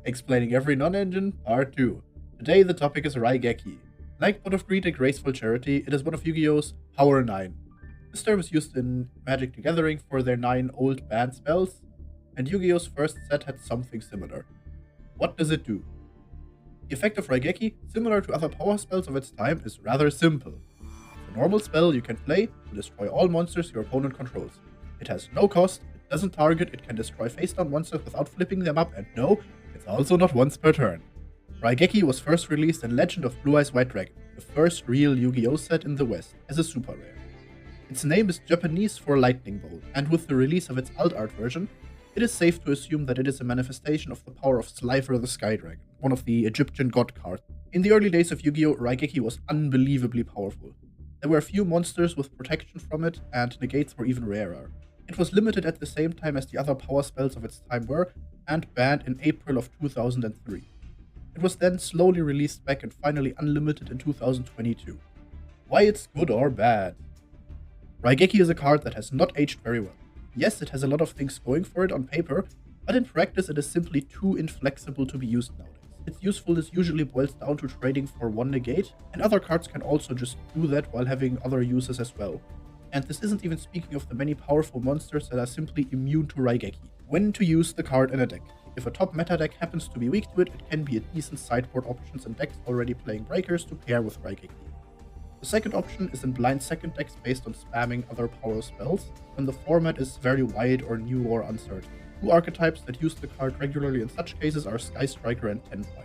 Explaining every non-engine, Part 2. Today the topic is Raigeki. Like God of Greed and Graceful Charity, it is one of Yu-Gi-Oh's Power 9. This term is used in Magic the Gathering for their 9 old banned spells, and Yu-Gi-Oh's first set had something similar. What does it do? The effect of Raigeki, similar to other power spells of its time, is rather simple. It's a normal spell you can play to destroy all monsters your opponent controls. It has no cost, it doesn't target, it can destroy face-down monsters without flipping them up, and no, it's also not once per turn. Raigeki was first released in Legend of Blue Eyes White Dragon, the first real Yu-Gi-Oh set in the West, as a super rare. Its name is Japanese for lightning bolt, and with the release of its alt art version, it is safe to assume that it is a manifestation of the power of Slifer the Sky Dragon, one of the Egyptian god cards. In the early days of Yu-Gi-Oh, Raigeki was unbelievably powerful. There were few monsters with protection from it, and negates were even rarer. It was limited at the same time as the other power spells of its time were, and banned in April of 2003. It was then slowly released back and finally unlimited in 2022. Why it's good or bad? Raigeki is a card that has not aged very well. Yes, it has a lot of things going for it on paper, but in practice it is simply too inflexible to be used nowadays. Its usefulness usually boils down to trading for one negate, and other cards can also just do that while having other uses as well. And this isn't even speaking of the many powerful monsters that are simply immune to Raigeki. When to use the card in a deck. If a top meta deck happens to be weak to it, it can be a decent sideboard option in decks already playing Breakers to pair with Raigeki. The second option is in blind second decks based on spamming other power spells, when the format is very wide or new or uncertain. Two archetypes that use the card regularly in such cases are Sky Striker and Tenpai.